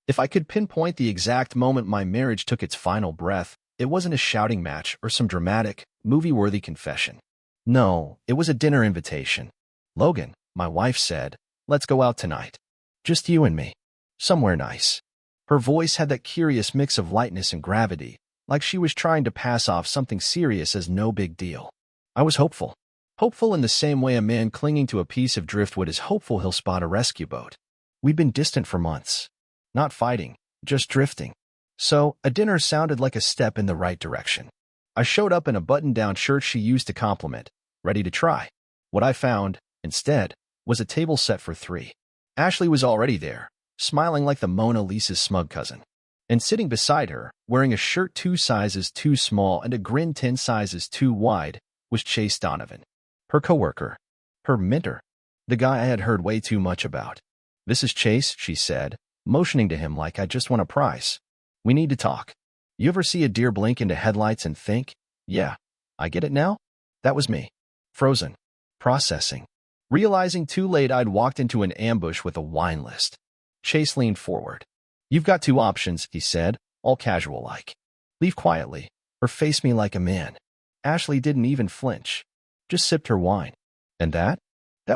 If I could pinpoint the exact moment my marriage took its final breath, it wasn't a shouting match or some dramatic, movie-worthy confession. No, it was a dinner invitation. "Logan," my wife said, "let's go out tonight. Just you and me. Somewhere nice." Her voice had that curious mix of lightness and gravity, like she was trying to pass off something serious as no big deal. I was hopeful. Hopeful in the same way a man clinging to a piece of driftwood is hopeful he'll spot a rescue boat. We'd been distant for months. Not fighting, just drifting. So, a dinner sounded like a step in the right direction. I showed up in a button-down shirt she used to compliment, ready to try. What I found, instead, was a table set for 3. Ashley was already there, smiling like the Mona Lisa's smug cousin. And sitting beside her, wearing a shirt 2 sizes too small and a grin 10 sizes too wide, was Chase Donovan. Her coworker. Her mentor. The guy I had heard way too much about. "This is Chase," she said, motioning to him like I just won a prize. "We need to talk." You ever see a deer blink into headlights and think, "Yeah, I get it now"? That was me. Frozen. Processing. Realizing too late I'd walked into an ambush with a wine list. Chase leaned forward. "You've got 2 options," he said, all casual-like. "Leave quietly, or face me like a man." Ashley didn't even flinch. Just sipped her wine. And that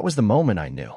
was the moment I knew.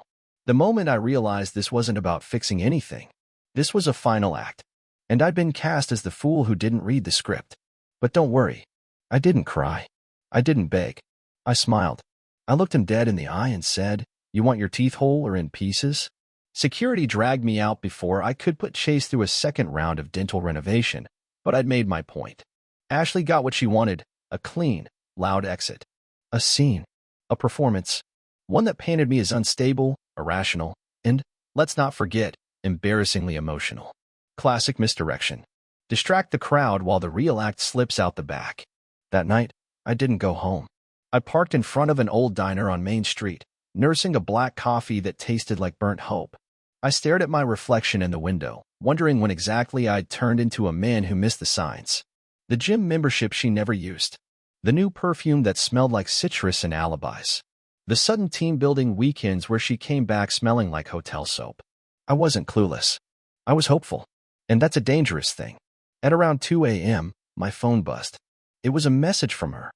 The moment I realized this wasn't about fixing anything. This was a final act. And I'd been cast as the fool who didn't read the script. But don't worry. I didn't cry. I didn't beg. I smiled. I looked him dead in the eye and said, "You want your teeth whole or in pieces?" Security dragged me out before I could put Chase through a second round of dental renovation, but I'd made my point. Ashley got what she wanted, a clean, loud exit. A scene. A performance. One that painted me as unstable, irrational, and, let's not forget, embarrassingly emotional. Classic misdirection. Distract the crowd while the real act slips out the back. That night, I didn't go home. I parked in front of an old diner on Main Street, nursing a black coffee that tasted like burnt hope. I stared at my reflection in the window, wondering when exactly I'd turned into a man who missed the signs. The gym membership she never used. The new perfume that smelled like citrus and alibis. The sudden team-building weekends where she came back smelling like hotel soap. I wasn't clueless. I was hopeful. And that's a dangerous thing. At around 2 a.m., my phone buzzed. It was a message from her.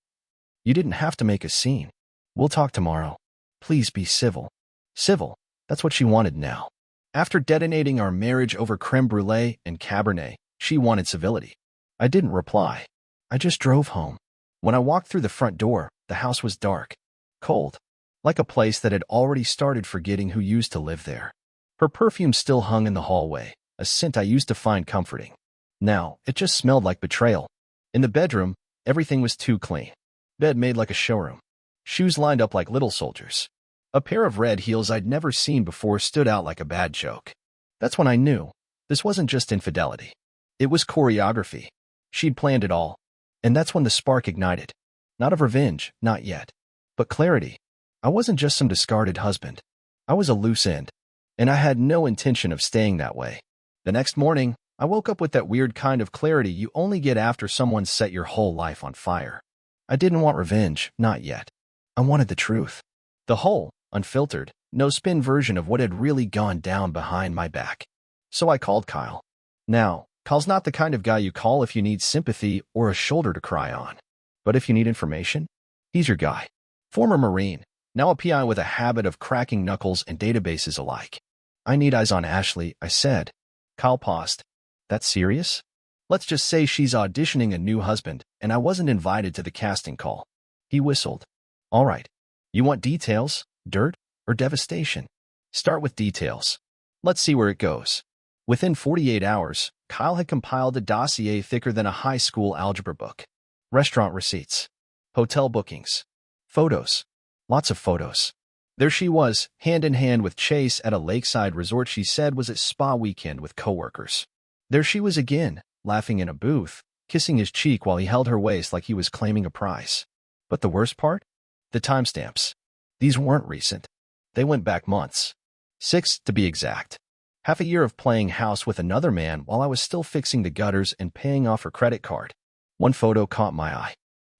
"You didn't have to make a scene. We'll talk tomorrow. Please be civil." Civil. That's what she wanted now. After detonating our marriage over creme brulee and Cabernet, she wanted civility. I didn't reply. I just drove home. When I walked through the front door, the house was dark. Cold. Like a place that had already started forgetting who used to live there. Her perfume still hung in the hallway, a scent I used to find comforting. Now, it just smelled like betrayal. In the bedroom, everything was too clean. Bed made like a showroom. Shoes lined up like little soldiers. A pair of red heels I'd never seen before stood out like a bad joke. That's when I knew. This wasn't just infidelity. It was choreography. She'd planned it all. And that's when the spark ignited. Not of revenge, not yet. But clarity. I wasn't just some discarded husband. I was a loose end. And I had no intention of staying that way. The next morning, I woke up with that weird kind of clarity you only get after someone's set your whole life on fire. I didn't want revenge, not yet. I wanted the truth. The whole, unfiltered, no-spin version of what had really gone down behind my back. So I called Kyle. Now, Kyle's not the kind of guy you call if you need sympathy or a shoulder to cry on. But if you need information, he's your guy. Former Marine, now a PI with a habit of cracking knuckles and databases alike. "I need eyes on Ashley," I said. Kyle paused. "That's serious?" "Let's just say she's auditioning a new husband, and I wasn't invited to the casting call." He whistled. "All right. You want details, dirt, or devastation?" "Start with details. Let's see where it goes." Within 48 hours, Kyle had compiled a dossier thicker than a high school algebra book. Restaurant receipts. Hotel bookings. Photos. Lots of photos. There she was, hand in hand with Chase at a lakeside resort she said was its spa weekend with coworkers. There she was again, laughing in a booth, kissing his cheek while he held her waist like he was claiming a prize. But the worst part? The timestamps. These weren't recent. They went back months. 6, to be exact. Half a year of playing house with another man while I was still fixing the gutters and paying off her credit card. One photo caught my eye.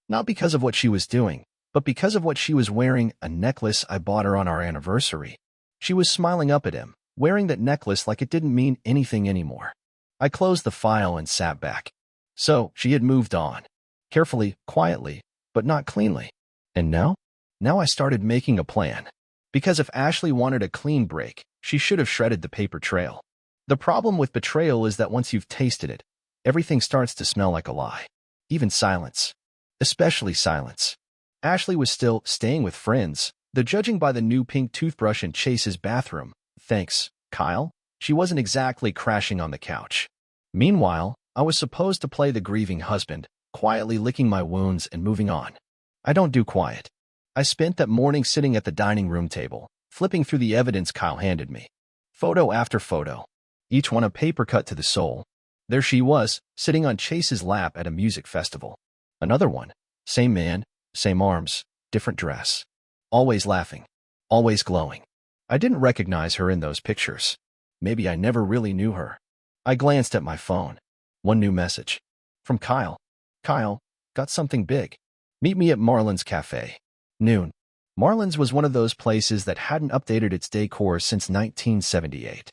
Not because of what she was doing, but because of what she was wearing, a necklace I bought her on our anniversary. She was smiling up at him, wearing that necklace like it didn't mean anything anymore. I closed the file and sat back. So, she had moved on. Carefully, quietly, but not cleanly. And now? Now I started making a plan. Because if Ashley wanted a clean break, she should have shredded the paper trail. The problem with betrayal is that once you've tasted it, everything starts to smell like a lie. Even silence. Especially silence. Ashley was still staying with friends, though judging by the new pink toothbrush in Chase's bathroom. Thanks, Kyle. She wasn't exactly crashing on the couch. Meanwhile, I was supposed to play the grieving husband, quietly licking my wounds and moving on. I don't do quiet. I spent that morning sitting at the dining room table, flipping through the evidence Kyle handed me. Photo after photo. Each one a paper cut to the soul. There she was, sitting on Chase's lap at a music festival. Another one. Same man, same arms, different dress. Always laughing. Always glowing. I didn't recognize her in those pictures. Maybe I never really knew her. I glanced at my phone. One new message. From Kyle. Kyle, got something big. Meet me at Marlin's Cafe. Noon. Marlin's was one of those places that hadn't updated its decor since 1978.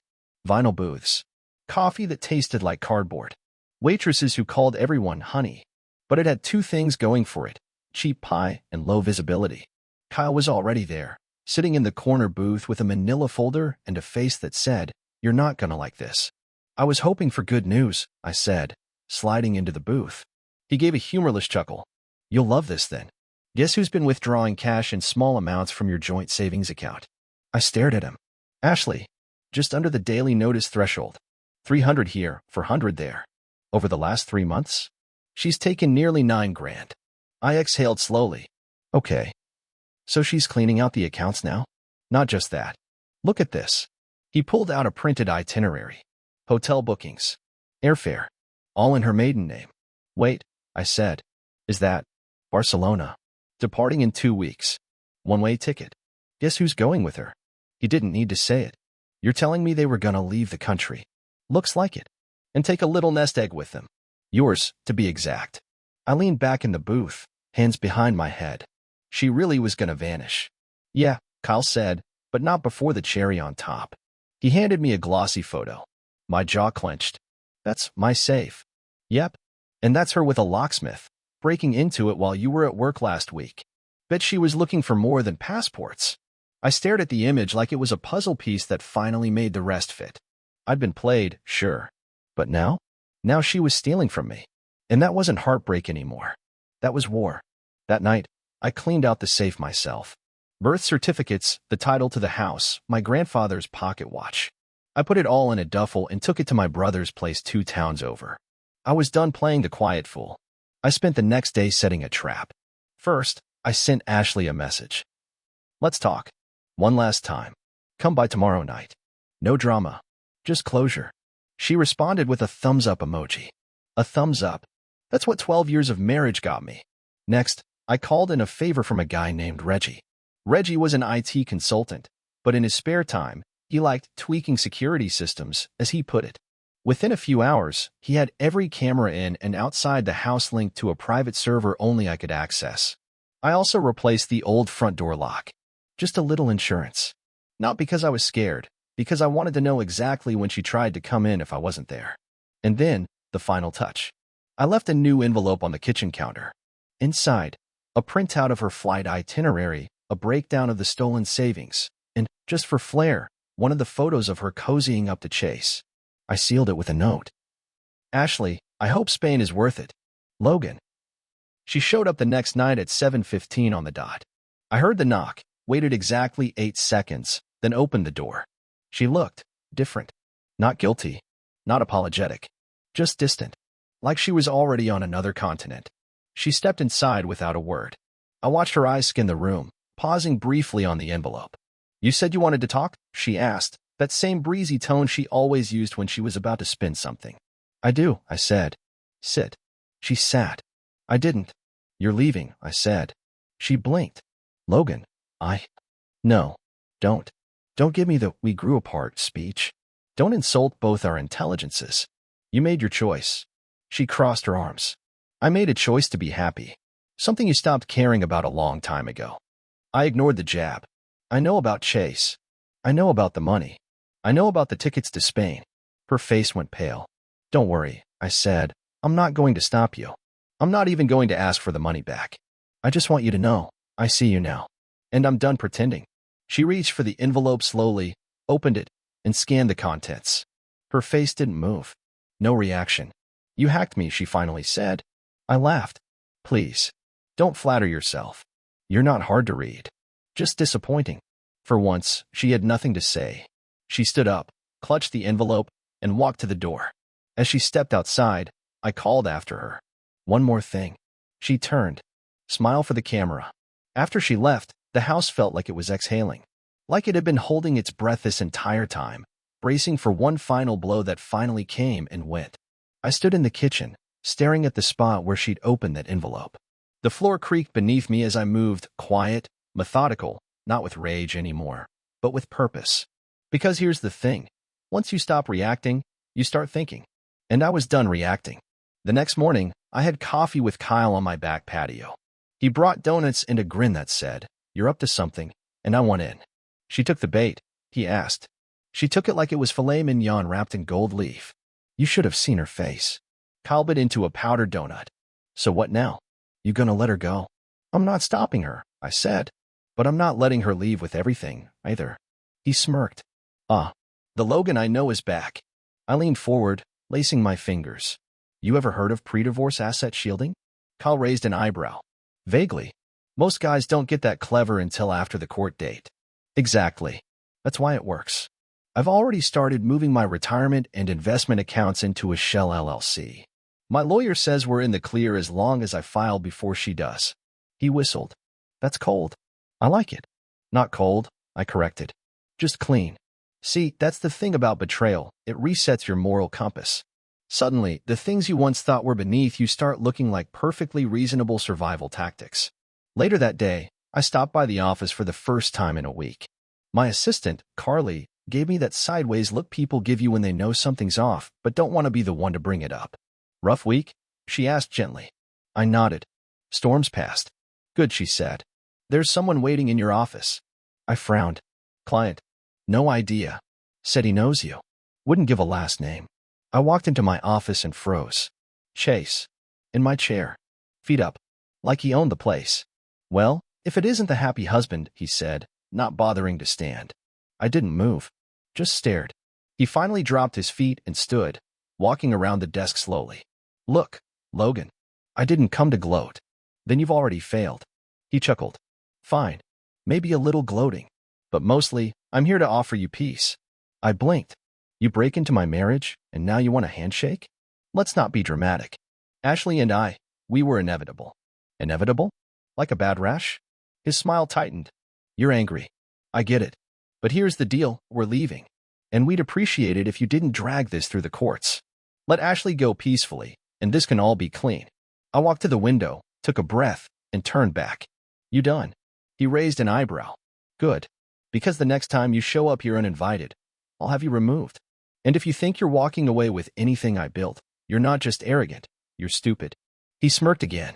Vinyl booths. Coffee that tasted like cardboard. Waitresses who called everyone honey. But it had two things going for it. Cheap pie and low visibility. Kyle was already there, sitting in the corner booth with a manila folder and a face that said, "You're not gonna like this." I was hoping for good news, I said, sliding into the booth. He gave a humorless chuckle. "You'll love this then. Guess who's been withdrawing cash in small amounts from your joint savings account?" I stared at him. Ashley. Just under the daily notice threshold. 300 here, 400 there. Over the last 3 months? She's taken nearly 9 grand. I exhaled slowly. Okay. So she's cleaning out the accounts now? Not just that. Look at this. He pulled out a printed itinerary. Hotel bookings. Airfare. All in her maiden name. Wait, I said. Is that Barcelona? Departing in 2 weeks. One-way ticket. Guess who's going with her? He didn't need to say it. You're telling me they were gonna leave the country. Looks like it. And take a little nest egg with them. Yours, to be exact. I leaned back in the booth, hands behind my head. She really was gonna vanish. Yeah, Kyle said, but not before the cherry on top. He handed me a glossy photo. My jaw clenched. That's my safe. Yep. And that's her with a locksmith, breaking into it while you were at work last week. Bet she was looking for more than passports. I stared at the image like it was a puzzle piece that finally made the rest fit. I'd been played, sure. But now? Now she was stealing from me. And that wasn't heartbreak anymore. That was war. That night, I cleaned out the safe myself. Birth certificates, the title to the house, my grandfather's pocket watch. I put it all in a duffel and took it to my brother's place 2 towns over. I was done playing the quiet fool. I spent the next day setting a trap. First, I sent Ashley a message. Let's talk. One last time. Come by tomorrow night. No drama. Just closure. She responded with a thumbs up emoji. A thumbs up. That's what 12 years of marriage got me. Next, I called in a favor from a guy named Reggie. Reggie was an IT consultant, but in his spare time, he liked tweaking security systems, as he put it. Within a few hours, he had every camera in and outside the house linked to a private server only I could access. I also replaced the old front door lock. Just a little insurance. Not because I was scared, because I wanted to know exactly when she tried to come in if I wasn't there. And then, the final touch. I left a new envelope on the kitchen counter. Inside, a printout of her flight itinerary, a breakdown of the stolen savings, and, just for flair, one of the photos of her cozying up to Chase. I sealed it with a note. Ashley, I hope Spain is worth it. Logan. She showed up the next night at 7:15 on the dot. I heard the knock, waited exactly 8 seconds, then opened the door. She looked different. Not guilty. Not apologetic. Just distant. Like she was already on another continent. She stepped inside without a word. I watched her eyes scan the room, pausing briefly on the envelope. You said you wanted to talk? She asked, that same breezy tone she always used when she was about to spin something. I do, I said. Sit. She sat. I didn't. You're leaving, I said. She blinked. Logan, No. Don't. Don't give me the "we grew apart" speech. Don't insult both our intelligences. You made your choice. She crossed her arms. I made a choice to be happy. Something you stopped caring about a long time ago. I ignored the jab. I know about Chase. I know about the money. I know about the tickets to Spain. Her face went pale. Don't worry, I said. I'm not going to stop you. I'm not even going to ask for the money back. I just want you to know, I see you now. And I'm done pretending. She reached for the envelope slowly, opened it, and scanned the contents. Her face didn't move. No reaction. You hacked me, she finally said. I laughed. Please, don't flatter yourself. You're not hard to read. Just disappointing. For once, she had nothing to say. She stood up, clutched the envelope, and walked to the door. As she stepped outside, I called after her. One more thing. She turned. Smile for the camera. After she left, the house felt like it was exhaling. Like it had been holding its breath this entire time, bracing for one final blow that finally came and went. I stood in the kitchen, staring at the spot where she'd opened that envelope. The floor creaked beneath me as I moved, quiet, methodical, not with rage anymore, but with purpose. Because here's the thing. Once you stop reacting, you start thinking. And I was done reacting. The next morning, I had coffee with Kyle on my back patio. He brought donuts and a grin that said, "You're up to something," and I went in. She took the bait, he asked. She took it like it was filet mignon wrapped in gold leaf. You should have seen her face. Kyle bit into a powdered donut. So what now? You gonna let her go? I'm not stopping her, I said. But I'm not letting her leave with everything, either. He smirked. The Logan I know is back. I leaned forward, lacing my fingers. You ever heard of pre-divorce asset shielding? Kyle raised an eyebrow. Vaguely. Most guys don't get that clever until after the court date. Exactly. That's why it works. I've already started moving my retirement and investment accounts into a shell LLC. My lawyer says we're in the clear as long as I file before she does. He whistled. That's cold. I like it. Not cold, I corrected. Just clean. See, that's the thing about betrayal. It resets your moral compass. Suddenly, the things you once thought were beneath you start looking like perfectly reasonable survival tactics. Later that day, I stopped by the office for the first time in a week. My assistant, Carly, gave me that sideways look people give you when they know something's off but don't want to be the one to bring it up. Rough week? She asked gently. I nodded. Storms passed. Good, she said. There's someone waiting in your office. I frowned. Client. No idea. Said he knows you. Wouldn't give a last name. I walked into my office and froze. Chase. In my chair. Feet up. Like he owned the place. Well, if it isn't the happy husband, he said, not bothering to stand. I didn't move. Just stared. He finally dropped his feet and stood, walking around the desk slowly. Look, Logan. I didn't come to gloat. Then you've already failed. He chuckled. Fine. Maybe a little gloating. But mostly, I'm here to offer you peace. I blinked. You break into my marriage, and now you want a handshake? Let's not be dramatic. Ashley and I, we were inevitable. Inevitable? Like a bad rash? His smile tightened. You're angry. I get it. But here's the deal, we're leaving. And we'd appreciate it if you didn't drag this through the courts. Let Ashley go peacefully, and this can all be clean. I walked to the window, took a breath, and turned back. You done? He raised an eyebrow. Good. Because the next time you show up here uninvited, I'll have you removed. And if you think you're walking away with anything I built, you're not just arrogant, you're stupid. He smirked again.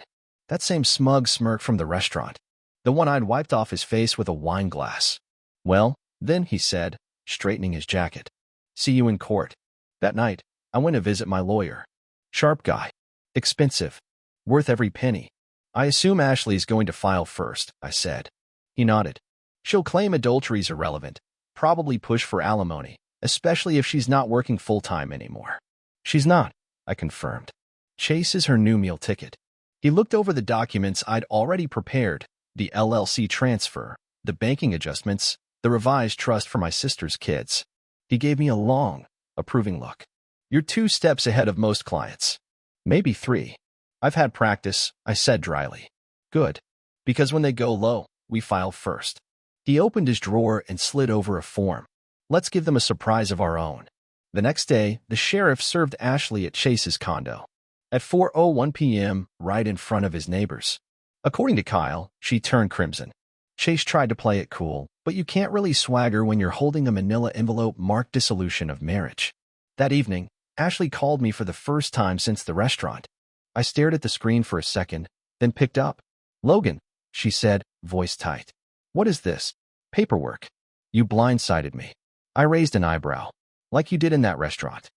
That same smug smirk from the restaurant. The one I'd wiped off his face with a wine glass. Well, then, he said, straightening his jacket. See you in court. That night, I went to visit my lawyer. Sharp guy. Expensive. Worth every penny. I assume Ashley's going to file first, I said. He nodded. She'll claim adultery's irrelevant, probably push for alimony, especially if she's not working full-time anymore. She's not, I confirmed. Chase is her new meal ticket. He looked over the documents I'd already prepared, the LLC transfer, the banking adjustments, the revised trust for my sister's kids. He gave me a long, approving look. You're 2 steps ahead of most clients. Maybe 3. I've had practice, I said dryly. Good. Because when they go low, we file first. He opened his drawer and slid over a form. Let's give them a surprise of our own. The next day, the sheriff served Ashley at Chase's condo. At 4:01 p.m., right in front of his neighbors. According to Kyle, she turned crimson. Chase tried to play it cool, but you can't really swagger when you're holding a manila envelope marked dissolution of marriage. That evening, Ashley called me for the first time since the restaurant. I stared at the screen for a second, then picked up. Logan, she said, voice tight. What is this? Paperwork. You blindsided me. I raised an eyebrow. Like you did in that restaurant.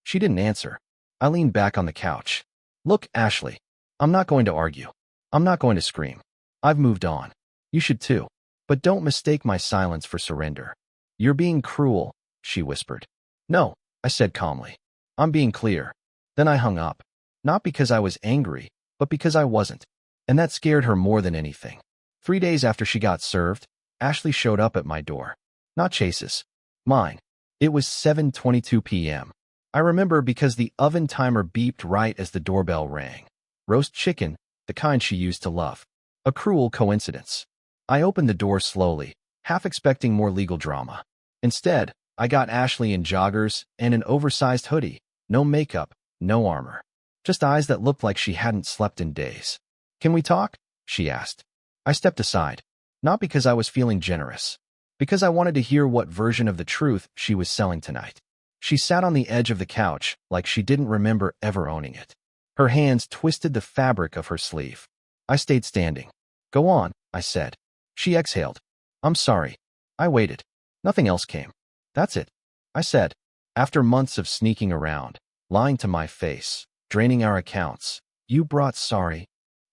She didn't answer. I leaned back on the couch. Look, Ashley, I'm not going to argue. I'm not going to scream. I've moved on. You should too. But don't mistake my silence for surrender. You're being cruel, she whispered. No, I said calmly. I'm being clear. Then I hung up. Not because I was angry, but because I wasn't. And that scared her more than anything. 3 days after she got served, Ashley showed up at my door. Not Chase's. Mine. It was 7:22 p.m. I remember because the oven timer beeped right as the doorbell rang. Roast chicken, the kind she used to love. A cruel coincidence. I opened the door slowly, half expecting more legal drama. Instead, I got Ashley in joggers and an oversized hoodie. No makeup, no armor. Just eyes that looked like she hadn't slept in days. Can we talk? She asked. I stepped aside. Not because I was feeling generous. Because I wanted to hear what version of the truth she was selling tonight. She sat on the edge of the couch like she didn't remember ever owning it. Her hands twisted the fabric of her sleeve. I stayed standing. Go on, I said. She exhaled. I'm sorry. I waited. Nothing else came. That's it, I said. After months of sneaking around, lying to my face, draining our accounts, you brought sorry.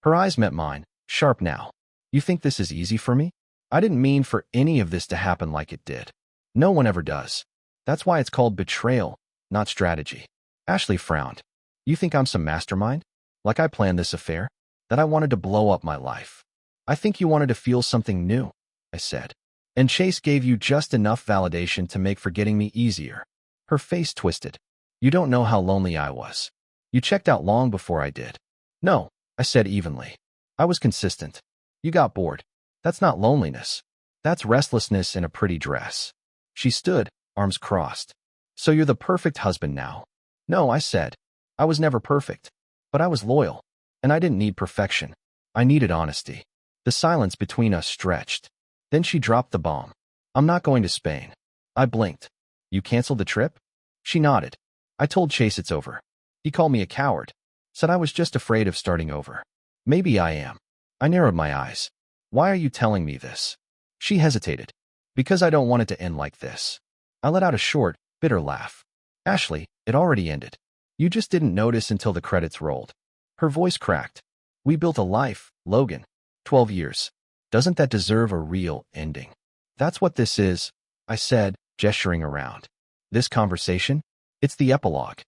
Her eyes met mine, sharp now. You think this is easy for me? I didn't mean for any of this to happen like it did. No one ever does. That's why it's called betrayal, not strategy. Ashley frowned. You think I'm some mastermind? Like I planned this affair? That I wanted to blow up my life? I think you wanted to feel something new, I said. And Chase gave you just enough validation to make forgetting me easier. Her face twisted. You don't know how lonely I was. You checked out long before I did. No, I said evenly. I was consistent. You got bored. That's not loneliness. That's restlessness in a pretty dress. She stood, arms crossed. So you're the perfect husband now. No, I said. I was never perfect. But I was loyal. And I didn't need perfection. I needed honesty. The silence between us stretched. Then she dropped the bomb. I'm not going to Spain. I blinked. You canceled the trip? She nodded. I told Chase it's over. He called me a coward. Said I was just afraid of starting over. Maybe I am. I narrowed my eyes. Why are you telling me this? She hesitated. Because I don't want it to end like this. I let out a short, bitter laugh. Ashley, it already ended. You just didn't notice until the credits rolled. Her voice cracked. We built a life, Logan. 12 years. Doesn't that deserve a real ending? That's what this is, I said, gesturing around. This conversation? It's the epilogue.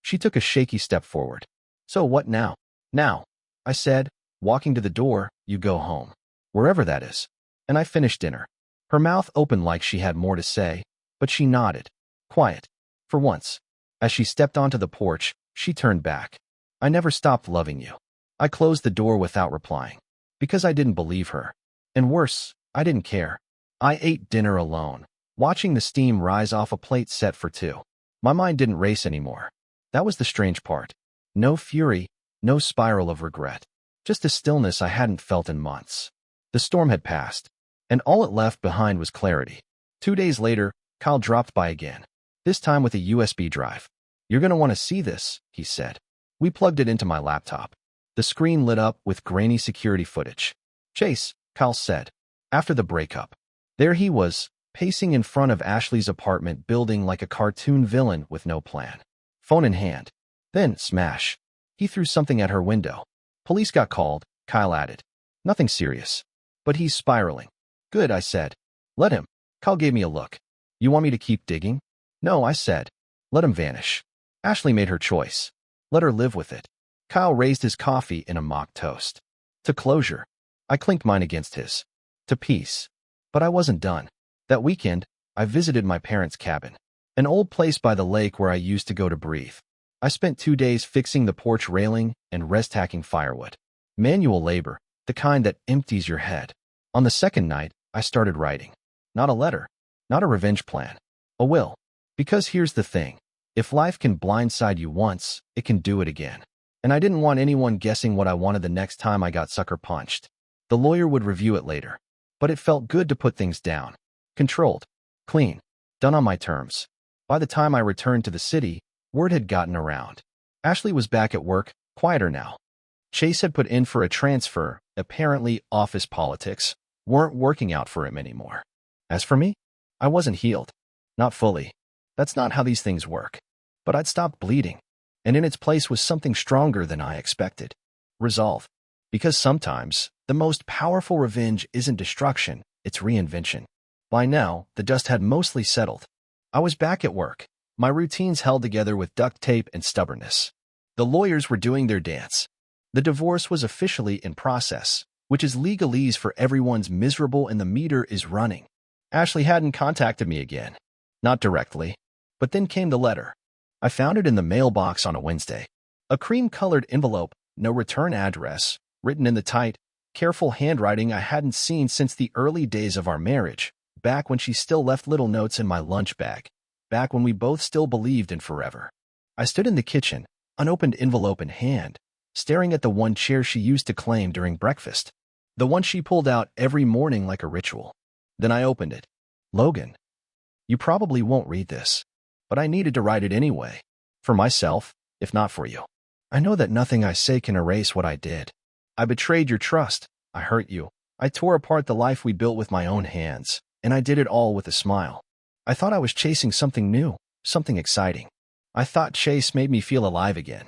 She took a shaky step forward. So what now? Now, I said, walking to the door, you go home. Wherever that is. And I finished dinner. Her mouth opened like she had more to say, but she nodded. Quiet. For once. As she stepped onto the porch, she turned back. I never stopped loving you. I closed the door without replying. Because I didn't believe her. And worse, I didn't care. I ate dinner alone, watching the steam rise off a plate set for two. My mind didn't race anymore. That was the strange part. No fury, no spiral of regret. Just a stillness I hadn't felt in months. The storm had passed, and all it left behind was clarity. 2 days later, Kyle dropped by again, this time with a USB drive. You're going to want to see this, he said. We plugged it into my laptop. The screen lit up with grainy security footage. Chase, Kyle said, after the breakup. There he was, pacing in front of Ashley's apartment building like a cartoon villain with no plan. Phone in hand. Then, smash. He threw something at her window. Police got called, Kyle added. Nothing serious. But he's spiraling. Good, I said. Let him. Kyle gave me a look. You want me to keep digging? No, I said. Let him vanish. Ashley made her choice. Let her live with it. Kyle raised his coffee in a mock toast. To closure. I clinked mine against his. To peace. But I wasn't done. That weekend, I visited my parents' cabin. An old place by the lake where I used to go to breathe. I spent 2 days fixing the porch railing and rest-hacking firewood. Manual labor, the kind that empties your head. On the second night, I started writing. Not a letter. Not a revenge plan. A will. Because here's the thing. If life can blindside you once, it can do it again. And I didn't want anyone guessing what I wanted the next time I got sucker punched. The lawyer would review it later. But it felt good to put things down. Controlled. Clean. Done on my terms. By the time I returned to the city, word had gotten around. Ashley was back at work, quieter now. Chase had put in for a transfer. Apparently, office politics weren't working out for him anymore. As for me, I wasn't healed. Not fully. That's not how these things work. But I'd stopped bleeding. and in its place was something stronger than I expected. Resolve. Because sometimes, the most powerful revenge isn't destruction, it's reinvention. By now, the dust had mostly settled. I was back at work, my routines held together with duct tape and stubbornness. The lawyers were doing their dance. The divorce was officially in process, which is legalese for everyone's miserable and the meter is running. Ashley hadn't contacted me again. Not directly. But then came the letter. I found it in the mailbox on a Wednesday. A cream-colored envelope, no return address, written in the tight, careful handwriting I hadn't seen since the early days of our marriage, back when she still left little notes in my lunch bag, back when we both still believed in forever. I stood in the kitchen, unopened envelope in hand, staring at the one chair she used to claim during breakfast, the one she pulled out every morning like a ritual. Then I opened it. Logan, you probably won't read this, but I needed to write it anyway. For myself, if not for you. I know that nothing I say can erase what I did. I betrayed your trust. I hurt you. I tore apart the life we built with my own hands, and I did it all with a smile. I thought I was chasing something new, something exciting. I thought Chase made me feel alive again,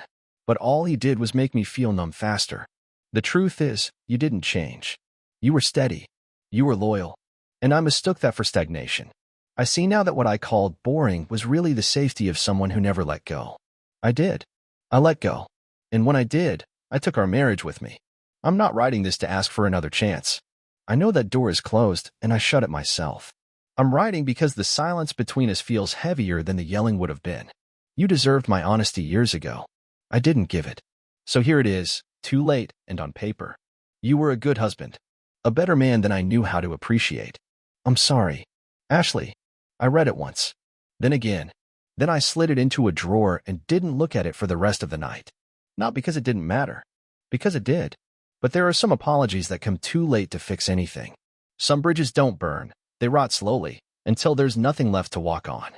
but all he did was make me feel numb faster. The truth is, you didn't change. You were steady. You were loyal. And I mistook that for stagnation. I see now that what I called boring was really the safety of someone who never let go. I did. I let go. And when I did, I took our marriage with me. I'm not writing this to ask for another chance. I know that door is closed, and I shut it myself. I'm writing because the silence between us feels heavier than the yelling would have been. You deserved my honesty years ago. I didn't give it. So here it is, too late and on paper. You were a good husband. A better man than I knew how to appreciate. I'm sorry. Ashley. I read it once. Then again. Then I slid it into a drawer and didn't look at it for the rest of the night. Not because it didn't matter. Because it did. But there are some apologies that come too late to fix anything. Some bridges don't burn. They rot slowly, until there's nothing left to walk on.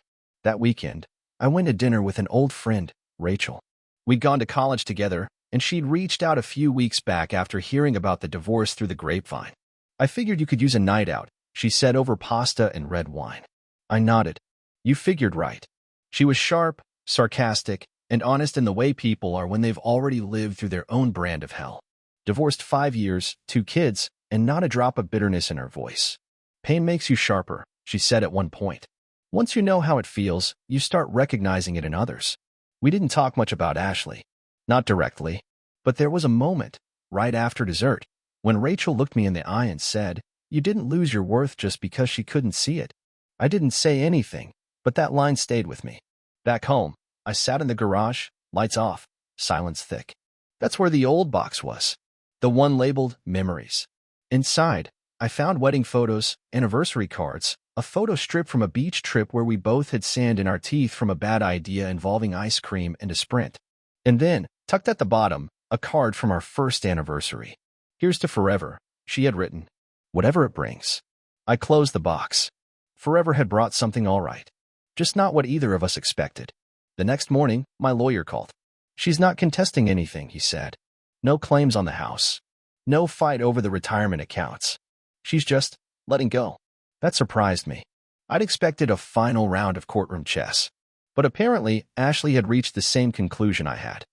That weekend, I went to dinner with an old friend, Rachel. We'd gone to college together, and she'd reached out a few weeks back after hearing about the divorce through the grapevine. I figured you could use a night out, she said, over pasta and red wine. I nodded. You figured right. She was sharp, sarcastic, and honest in the way people are when they've already lived through their own brand of hell. Divorced 5 years, 2 kids, and not a drop of bitterness in her voice. Pain makes you sharper, she said at one point. Once you know how it feels, you start recognizing it in others. We didn't talk much about Ashley. Not directly. But there was a moment, right after dessert, when Rachel looked me in the eye and said, "You didn't lose your worth just because she couldn't see it." I didn't say anything, but that line stayed with me. Back home, I sat in the garage, lights off, silence thick. That's where the old box was. The one labeled Memories. Inside, I found wedding photos, anniversary cards, a photo strip from a beach trip where we both had sand in our teeth from a bad idea involving ice cream and a Sprint. And then, tucked at the bottom, a card from our first anniversary. "Here's to forever," she had written. "Whatever it brings." I closed the box. Forever had brought something all right. Just not what either of us expected. The next morning, my lawyer called. "She's not contesting anything," he said. "No claims on the house. No fight over the retirement accounts. She's just letting go." That surprised me. I'd expected a final round of courtroom chess. But apparently, Ashley had reached the same conclusion I had.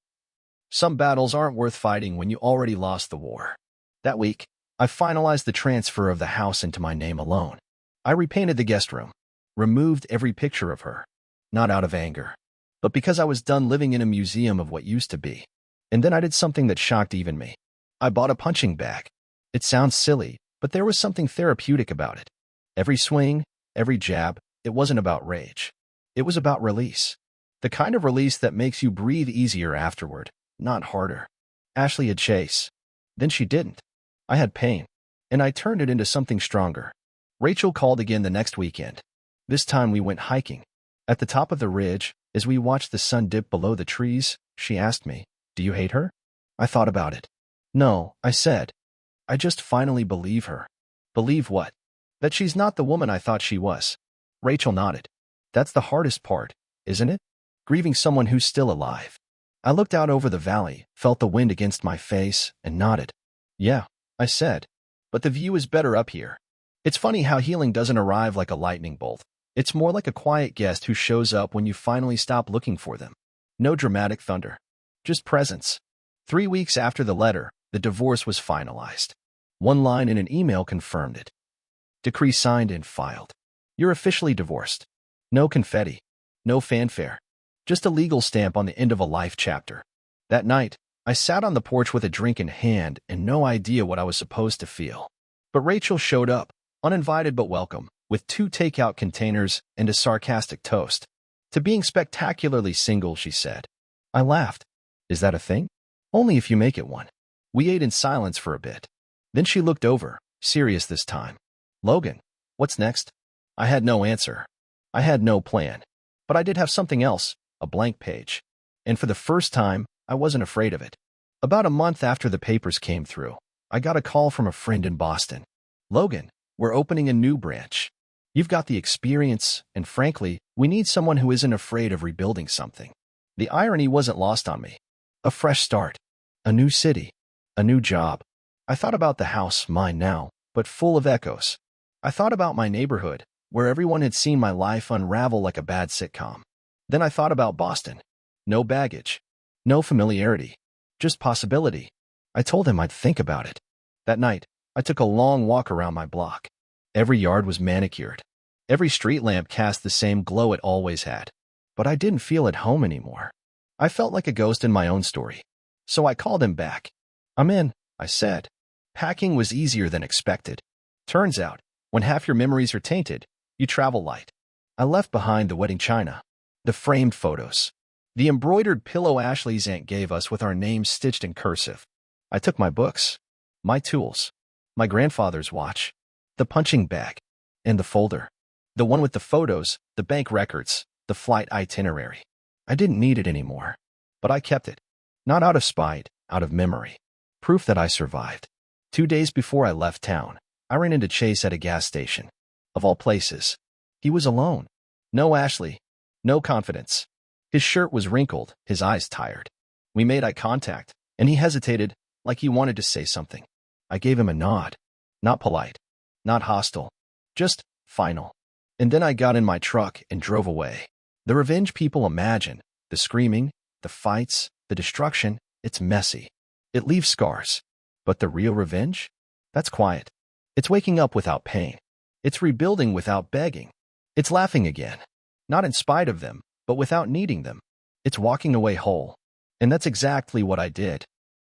Some battles aren't worth fighting when you already lost the war. That week, I finalized the transfer of the house into my name alone. I repainted the guest room, removed every picture of her, not out of anger, but because I was done living in a museum of what used to be. And then I did something that shocked even me. I bought a punching bag. It sounds silly, but there was something therapeutic about it. Every swing, every jab, it wasn't about rage. It was about release. The kind of release that makes you breathe easier afterward, not harder. Ashley had Chase. Then she didn't. I had pain, and I turned it into something stronger. Rachel called again the next weekend. This time we went hiking. At the top of the ridge, as we watched the sun dip below the trees, she asked me, "Do you hate her?" I thought about it. "No," I said. "I just finally believe her." "Believe what?" "That she's not the woman I thought she was." Rachel nodded. "That's the hardest part, isn't it? Grieving someone who's still alive." I looked out over the valley, felt the wind against my face, and nodded. "Yeah," I said. "But the view is better up here." It's funny how healing doesn't arrive like a lightning bolt. It's more like a quiet guest who shows up when you finally stop looking for them. No dramatic thunder. Just presence. 3 weeks after the letter, the divorce was finalized. One line in an email confirmed it. Decree signed and filed. You're officially divorced. No confetti. No fanfare. Just a legal stamp on the end of a life chapter. That night, I sat on the porch with a drink in hand and no idea what I was supposed to feel. But Rachel showed up, uninvited but welcome, with 2 takeout containers and a sarcastic toast. To being spectacularly single, she said. I laughed. Is that a thing? Only if you make it one. We ate in silence for a bit. Then she looked over, serious this time. Logan, what's next? I had no answer. I had no plan. But I did have something else, a blank page. And for the first time, I wasn't afraid of it. About a month after the papers came through, I got a call from a friend in Boston. Logan, we're opening a new branch. You've got the experience, and frankly, we need someone who isn't afraid of rebuilding something. The irony wasn't lost on me. A fresh start. A new city. A new job. I thought about the house, mine now, but full of echoes. I thought about my neighborhood, where everyone had seen my life unravel like a bad sitcom. Then I thought about Boston. No baggage. No familiarity. Just possibility. I told him I'd think about it. That night, I took a long walk around my block. Every yard was manicured. Every street lamp cast the same glow it always had. But I didn't feel at home anymore. I felt like a ghost in my own story. So I called him back. I'm in, I said. Packing was easier than expected. Turns out, when half your memories are tainted, you travel light. I left behind the wedding china, the framed photos, the embroidered pillow Ashley's aunt gave us with our names stitched in cursive. I took my books, my tools, my grandfather's watch, the punching bag, and the folder. The one with the photos, the bank records, the flight itinerary. I didn't need it anymore. But I kept it. Not out of spite, out of memory. Proof that I survived. 2 days before I left town, I ran into Chase at a gas station. Of all places. He was alone. No Ashley. No confidence. His shirt was wrinkled, his eyes tired. We made eye contact, and he hesitated, like he wanted to say something. I gave him a nod. Not polite. Not hostile. Just final. And then I got in my truck and drove away. The revenge people imagine, the screaming, the fights, the destruction, it's messy. It leaves scars. But the real revenge? That's quiet. It's waking up without pain. It's rebuilding without begging. It's laughing again. Not in spite of them, but without needing them. It's walking away whole. And that's exactly what I did.